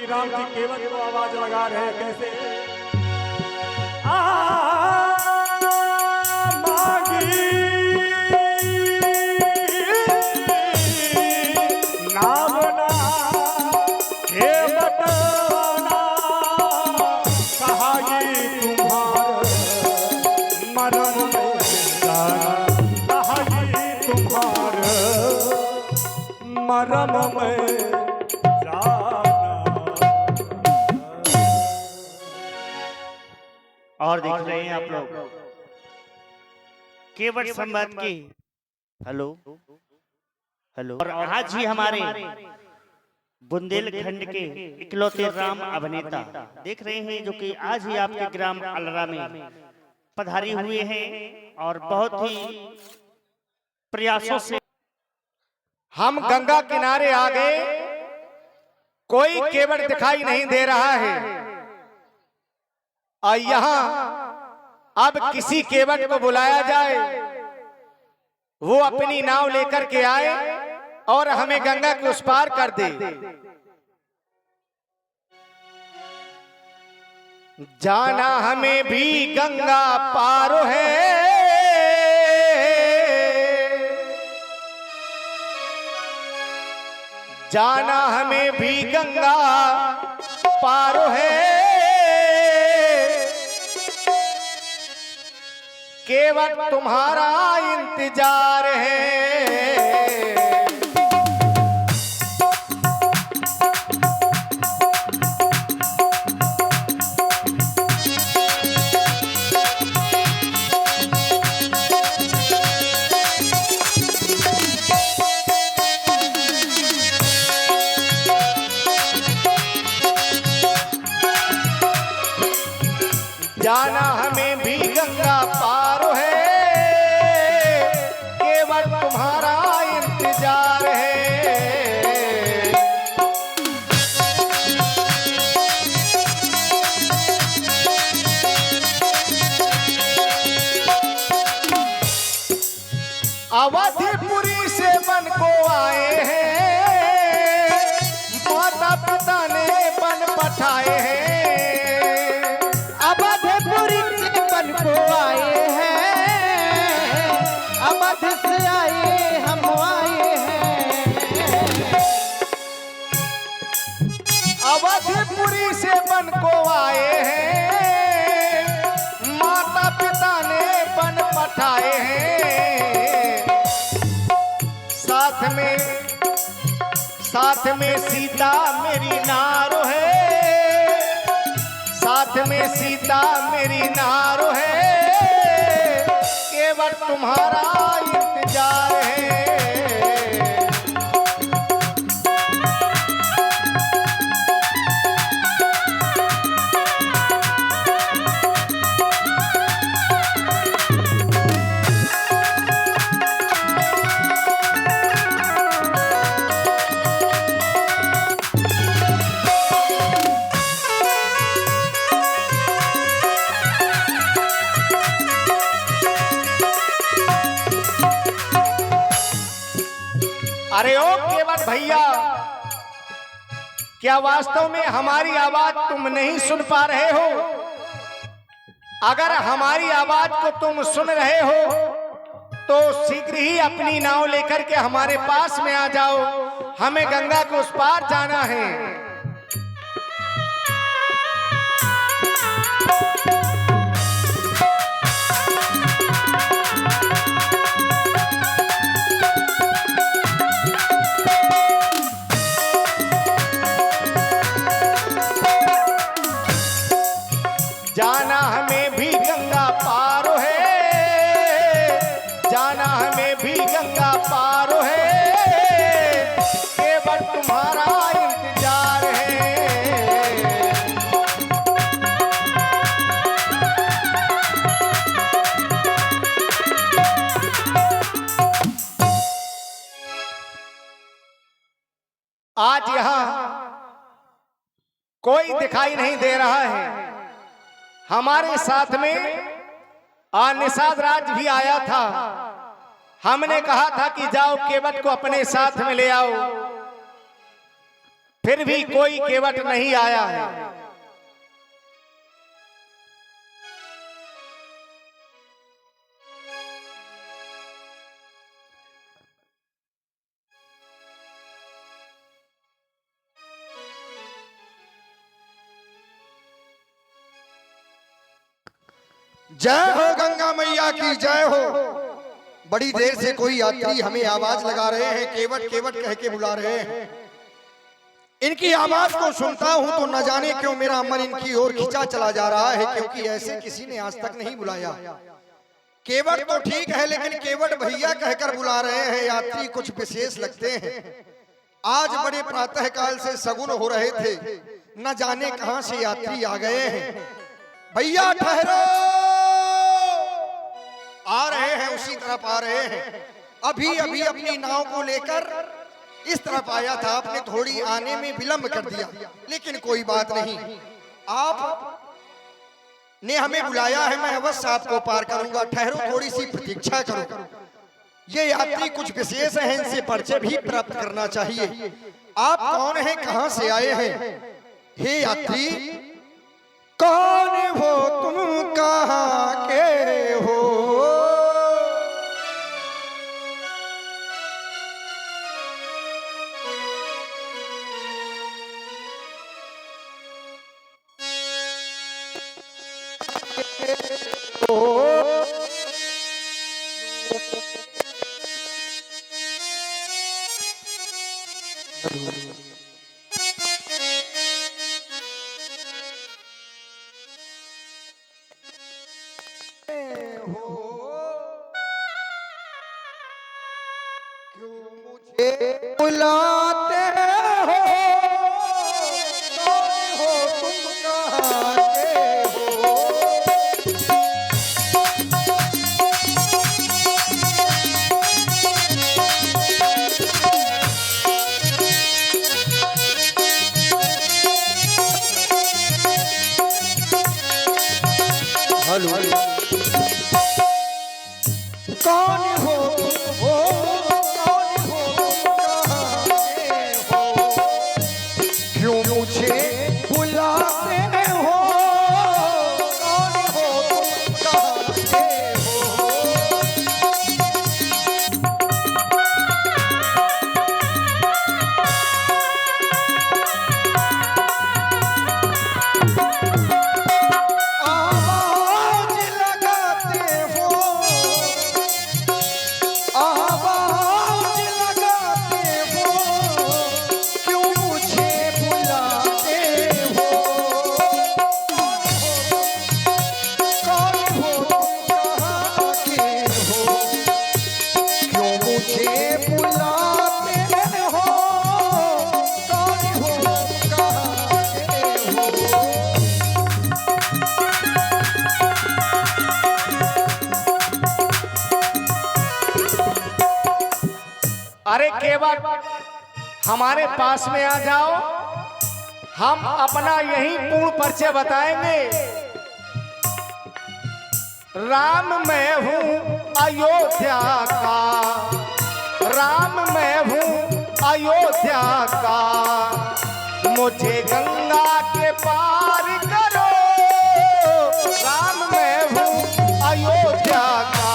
राम जी केवट को आवाज लगा रहे हैं कैसे मांगी नाम ना केवट ना कहाई तुम्हार मरम में जाना कहाई तुम्हार मरम में और देख रहे हैं आप लोग केवट संवाद की हेलो हेलो। और आज ही हमारे बुंदेलखंड के इकलौते राम अभिनेता देख रहे हैं जो कि आज ही आपके ग्राम अलरा में पधारी हुए हैं और बहुत ही प्रयासों से हम गंगा किनारे आ गए, कोई केवट दिखाई नहीं दे रहा है और यहाँ अब किसी केवट को बुलाया जाए, वो अपनी नाव लेकर के आए और हमें गंगा के उस पार कर दे। जाना हमें भी गंगा पार है, जाना हमें भी गंगा पार है, केवट तुम्हारा इंतजार है। जाना हमें भी गंगा पार है, केवल तुम्हारा इंतजार है। अवधिपुरी से बन को आए हैं, माता पिता ने बन पठाए हैं। को आए हैं, अवध से आए हम आए हैं। अवधपुरी से बन को आए हैं, माता पिता ने बन पठाए हैं। साथ में सीता मेरी नारो है, साथ में सीता मेरी नारो है, केवल तुम्हारा इंतजार है। अरे ओ केवट भैया, क्या वास्तव में हमारी आवाज तुम नहीं सुन पा रहे हो? अगर हमारी आवाज को तुम सुन रहे हो तो शीघ्र ही अपनी नाव लेकर के हमारे पास में आ जाओ, हमें गंगा के उस पार जाना है। जाना हमें भी गंगा पार है, जाना हमें भी गंगा पार है, केवल तुम्हारा इंतजार है। आज यहाँ कोई दिखाई नहीं दे रहा है। हमारे साथ में निषाद राज भी आया था, हमने कहा था कि जाओ केवट को अपने साथ में ले आओ, फिर भी कोई केवट नहीं आया है। जय हो गंगा मैया की जय हो। बड़ी देर से कोई यात्री हमें आवाज लगा रहे हैं, केवट केवट कह के बुला रहे हैं। इनकी आवाज को सुनता हूं तो न जाने क्यों मेरा मन इनकी ओर खिंचा चला जा रहा है, क्योंकि ऐसे किसी ने आज तक नहीं बुलाया। केवट तो ठीक है, लेकिन केवट भैया कहकर बुला रहे हैं, यात्री कुछ विशेष लगते हैं। आज बड़े प्रातः काल से सगुन हो रहे थे, न जाने कहां से यात्री आ गए हैं। भैया ठहरो, आ रहे हैं, उसी तरफ आ रहे हैं। अभी अभी अपनी नाव को लेकर इस तरफ आया था, आपने थोड़ी आने में विलंब कर दिया, लेकिन कोई बात नहीं। आप ने हमें बुलाया है, मैं अवश्य आपको पार करूंगा। ठहरो, थोड़ी सी प्रतीक्षा करो। ये यात्री कुछ विशेष हैं, इनसे परिचय भी प्राप्त करना चाहिए। आप कौन हैं, कहां से आए हैं? हे यात्री, कौन हो तुम, कहां के हो? बुलाते हो, कौन हो तुम, कहां के हो? हेलो, कौन हो तुम, हो अरे केवट, हमारे पास में आ जाओ, हम अपना यही पूर्ण परिचय बताएंगे। राम मैं हूं अयोध्या का, राम मैं हूं अयोध्या का, मुझे गंगा के पार करो। राम मैं हूं अयोध्या का।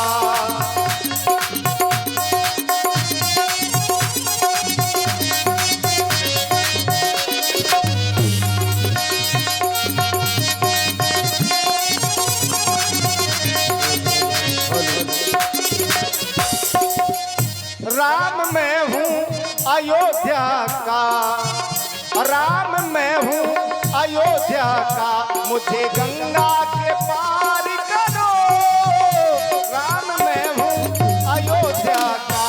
राम मैं हूँ अयोध्या का, राम मैं हूँ अयोध्या का, मुझे गंगा के पार करो। राम मैं हूँ अयोध्या का।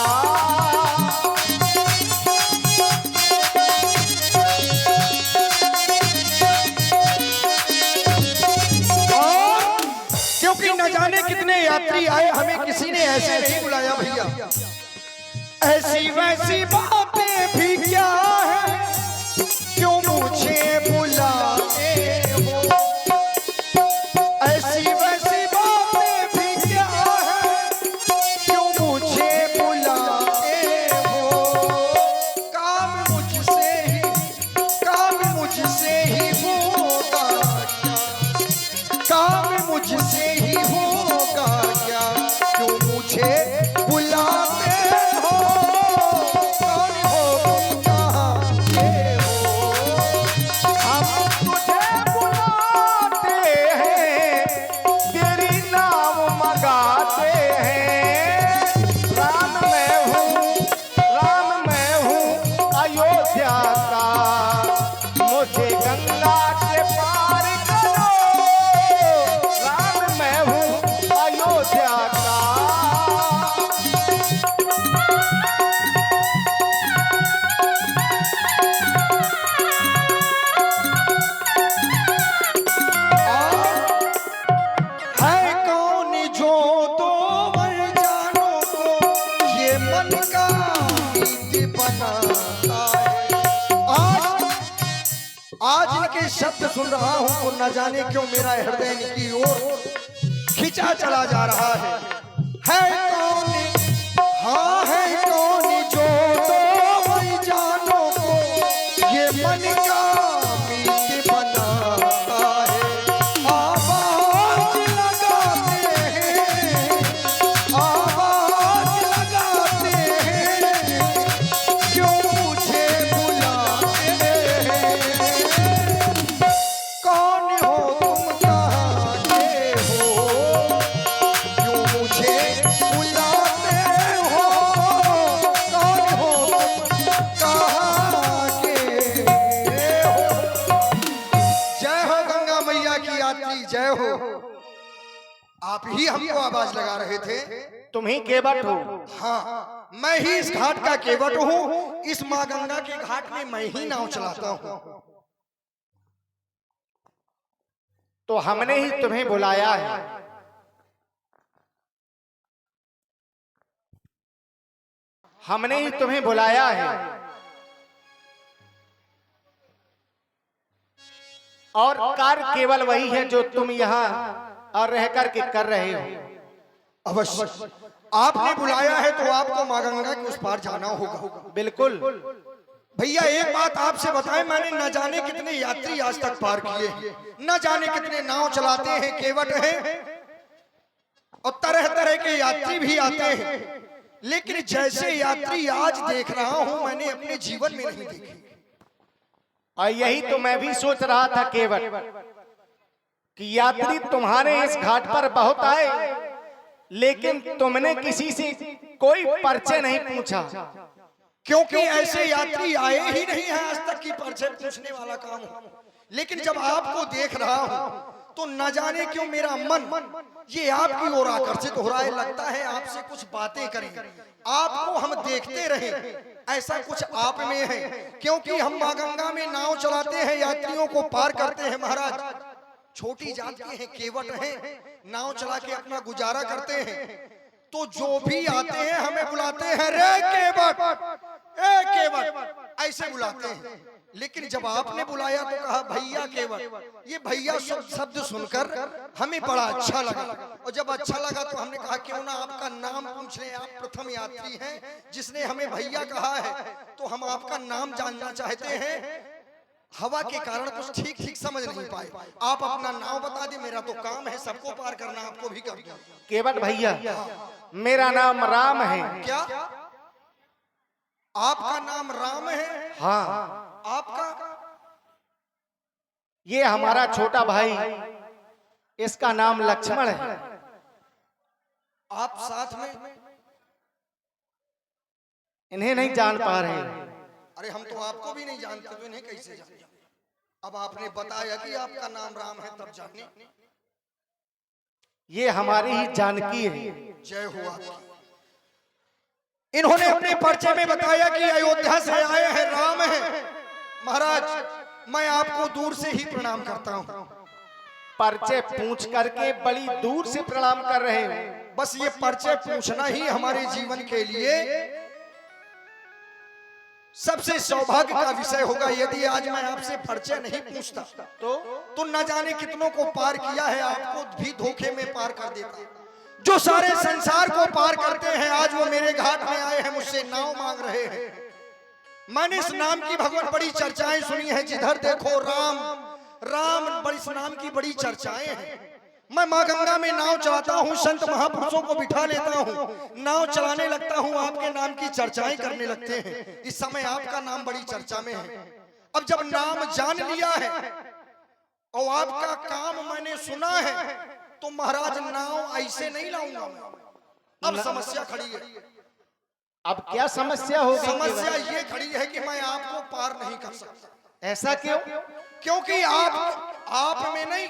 क्योंकि न जाने कितने यात्री आए, हमें किसी ने ऐसे नहीं बुलाया भैया। ऐसी वैसी बातें भी क्या है, क्यों मुझे बुलाते हो? ऐसी वैसी बातें भी क्या है, क्यों मुझे बुलाते हो? काम मुझसे ही गंगा के पार करो, राम मैं हूँ अयोध्या का। है कौन जो दो जानो को ये मन का मीत बनाता है। आज इनके शब्द सुन रहा हूं तो न जाने क्यों मेरा हृदय इनकी ओर खिंचा चला जा रहा है। कौन, हाँ है कौन जो दो जानो को ये मन का मीत बनाता है। आवाज लगाते हैं, आवाज लगाते हैं, क्यों मुझे बुलाते हैं। कौन हो तुम, कहाँ के हो, क्यों मुझे बुलाते हो। कौन हो तुम, कहाँ के हो। जय हो गंगा मैया की यात्री, जय हो। आप ही हमको आवाज लगा रहे थे। तुम ही केवट हो। हाँ, मैं ही इस घाट का केवट हूँ। इस माँ गंगा के घाट में मैं ही नाव चलाता हूँ। तो हमने ही तुम्हें बुलाया है। हमने ही तुम्हें बुलाया है और कार्य केवल वही है जो तुम यहाँ और रह करके कर रहे हो। अवश्य आपने बुलाया है तो आपको माँ गंगा के उस पार जाना होगा। बिल्कुल। भैया एक बात आपसे बताएं, मैंने न जाने कितने यात्री आज तक पार किए हैं, न जाने कितने नाव चलाते हैं, केवट हैं और तरह तरह के यात्री भी आते हैं, लेकिन जैसे यात्री आज देख रहा हूं मैंने अपने जीवन में नहीं देखे। और यही तो मैं भी सोच रहा था केवट, कि यात्री तुम्हारे इस घाट पर बहुत आए, लेकिन तुमने किसी से कोई परिचय नहीं पूछा। क्योंकि ऐसे यात्री आए ही नहीं है आज तक कि परिचय पूछने वाला काम हो। लेकिन जब आपको देख रहा हूं तो न जाने क्यों मेरा मन ये आपकी ओर आकर्षित हो रहा है। लगता है आपसे कुछ बातें करें, आपको हम देखते रहे, ऐसा कुछ आप में है। क्योंकि हम माँ गंगा में नाव चलाते हैं, यात्रियों को पार करते हैं। महाराज छोटी जाति हैं, केवट हैं, नाव चला के अपना गुजारा करते हैं। तो जो भी आते हैं हमें बुलाते हैं, रे केवट, ए केवट, ऐसे बुलाते हैं। लेकिन जब आपने बुलाया तो कहा भैया केवट। ये भैया शब्द सुनकर हमें बड़ा अच्छा लगा, और जब अच्छा लगा तो हमने कहा क्यों ना आपका नाम पूछ लें। आप प्रथम यात्री हैं जिसने हमें भैया कहा है, तो हम आपका नाम जानना चाहते हैं। हवा के कारण कुछ ठीक ठीक समझ नहीं पाए, आप अपना नाम बता दें। मेरा तो काम है सबको पार करना, आपको भी कर दूं। केवट भैया, मेरा नाम राम है। क्या आपका नाम राम है? हाँ। आपका? ये हमारा छोटा भाई, इसका नाम लक्ष्मण है। आप साथ में? इन्हें नहीं जान पा रहे। अरे हम तो आपको भी नहीं जानते, तो इन्हें कैसे जाने? अब आपने बताया कि आपका नाम राम है, तब जाने। ये हमारी ही जानकी है। जय हो आपकी। इन्होंने अपने परिचय में बताया कि अयोध्या से आए हैं, राम है। महाराज मैं आपको दूर से ही प्रणाम करता हूँ। परिचय पूछ करके बड़ी दूर से प्रणाम कर रहे हैं। बस ये परिचय पूछना ही हमारे जीवन के लिए सबसे सौभाग्य का विषय होगा। यदि आज मैं आपसे परिचय नहीं पूछता तो न जाने कितनों को पार किया है, आपको भी धोखे में पार कर देता। जो सारे संसार को पार करते हैं आज वो मेरे घाट में आए हैं, मुझसे नाव मांग रहे हैं। मैंने इस नाम की भगवान बड़ी चर्चाएं सुनी है, जिधर देखो राम राम, बड़ी इस नाम की बड़ी चर्चाएं हैं। मैं माँ गंगा में नाव चलाता हूँ, संत महापुरुषों को बिठा लेता हूँ, नाव चलाने लगता हूँ, आपके नाम की चर्चाएं करने लगते हैं। इस समय आपका नाम बड़ी चर्चा में है। अब जब नाम जान लिया है और आपका काम मैंने सुना है, तो महाराज नाव ऐसे नहीं लाऊंगा मैं। अब समस्या खड़ी है। अब क्या समस्या होगी? समस्या ये खड़ी है कि मैं आपको पार नहीं कर सकता। ऐसा क्यों? क्योंकि आप में नहीं,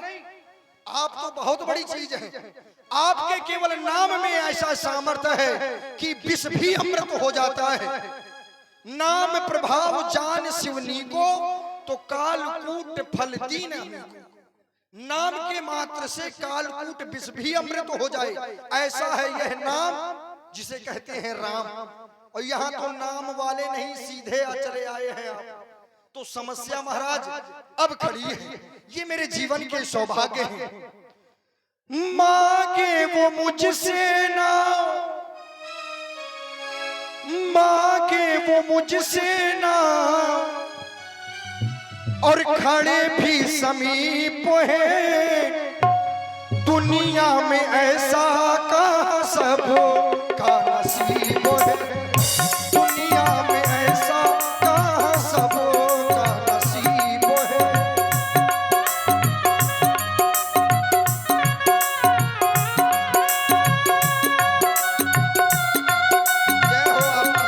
आप तो बहुत बड़ी चीज है। आपके केवल नाम में ऐसा सामर्थ्य है कि विष भी अमृत हो जाता है। नाम प्रभाव जान शिवनी को, तो कालकूट फल दीन को। नाम के मात्र से कालकूट विष भी अमृत हो जाए, ऐसा है यह नाम जिसे कहते हैं राम। और यहाँ तो नाम वाले नहीं, सीधे चले आए हैं आप। तो समस्या महाराज अब खड़ी है, ये मेरे जीवन के सौभाग्य हैं। मांगे वो मुझसे ना, मांगे वो मुझसे ना, और खड़े भी समीप है। दुनिया में ऐसा कहाँ सब का नसीब है। दुनिया में ऐसा कहाँ सब का नसीब है। जय हो आपकी।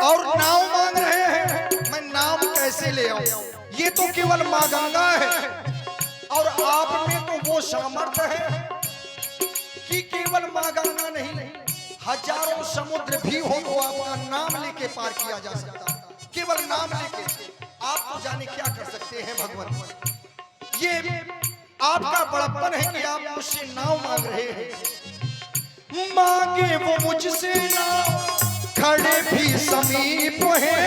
और नाव मांग रहे हैं, मैं नाव कैसे ले आऊं? ये तो केवल मां गंगा है। और आप में तो वो सामर्थ्य है कि केवल मां गंगा नहीं, हजारों समुद्र भी हो तो आपका नाम लेके पार किया जा सकता है। केवल नाम लेके आप तो जाने क्या कर सकते हैं भगवान। ये आपका बड़प्पन है कि आप मुझसे नाव मांग रहे हैं। मांगे वो मुझसे नाव, खड़े भी समीप है।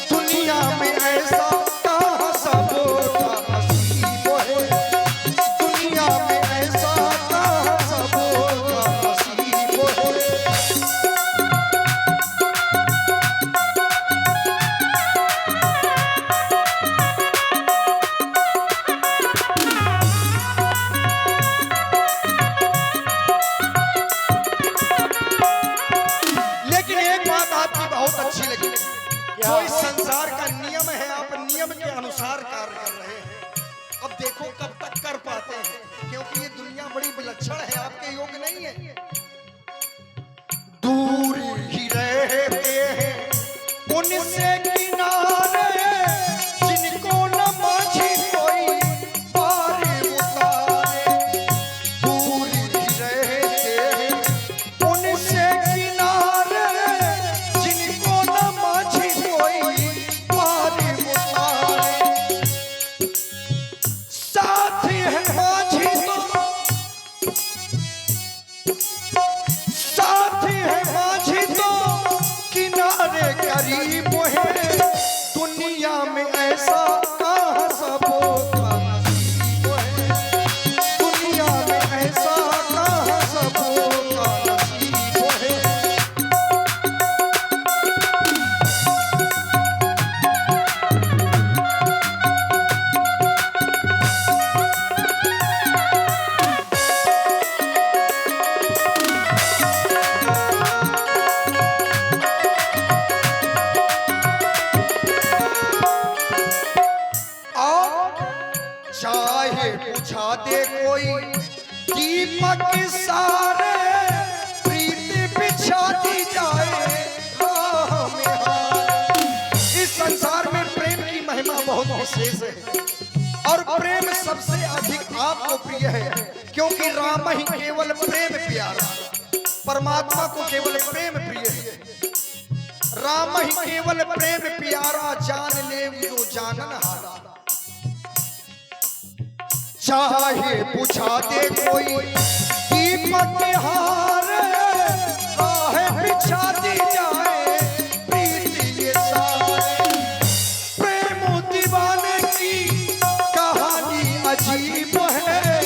दुनिया में ऐसा कहाँ सब का नसीब है। दुनिया में ऐसा कहाँ सब का नसीब है। लेकिन एक बात आपकी बहुत अच्छी लगी, कोई संसार का नियम है, आप नियम के अनुसार कार्य कर रहे हैं। अब देखो कब तक कर पाते हैं, क्योंकि ये दुनिया बड़ी विलक्षण है, आपके योग नहीं है। दूर ही रहते हैं उनसे किनारे, जिनको न माझी कोई पार उतारे। दूर ही रहते हैं उनसे किनारे, जिनको न माझी कोई पार उतारे। साथी है माझी तो, साथी है माझी तो, किनारे करीब है। दुनिया में ऐसा कहाँ सब का नसीब है। दुनिया में ऐसा कहाँ सब का नसीब है। और चाहे बुझा दे कोई दीपक सारे, प्रीति बिछा दी जाए राह में हारे। इस संसार में प्रेम की महिमा बहुत विशेष है, और प्रेम सबसे अधिक आपको प्रिय है, क्योंकि राम ही केवल प्रेम प्यारा। परमात्मा को केवल प्रेम प्रिय है। राम ही केवल प्रेम प्यारा, जान ले जो जानन हारा। चाहे बुझा दे कोई दीपक हार, राह बिछा दी जाए प्रीति के सारे। प्रेम दीवाने की कहानी अजीब है।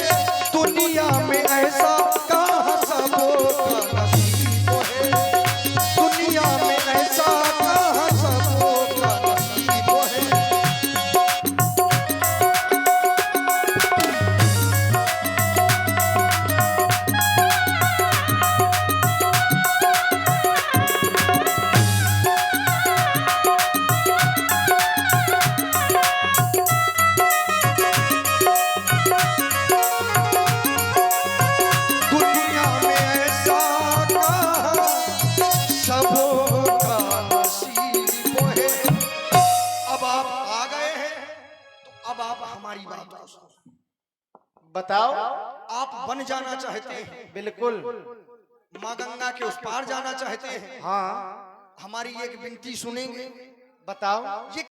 दुनिया में ऐसा कहाँ सब का नसीब है। दुनिया में ऐसा कहाँ सब का नसीब है। अब आप हमारी बात को सुनो। बताओ। आप बन जाना चाहते हैं, बिल्कुल। माँ गंगा के उस पार जाना चाहते हैं, हाँ। हमारी एक विनती सुनेंगे? बताओ। ये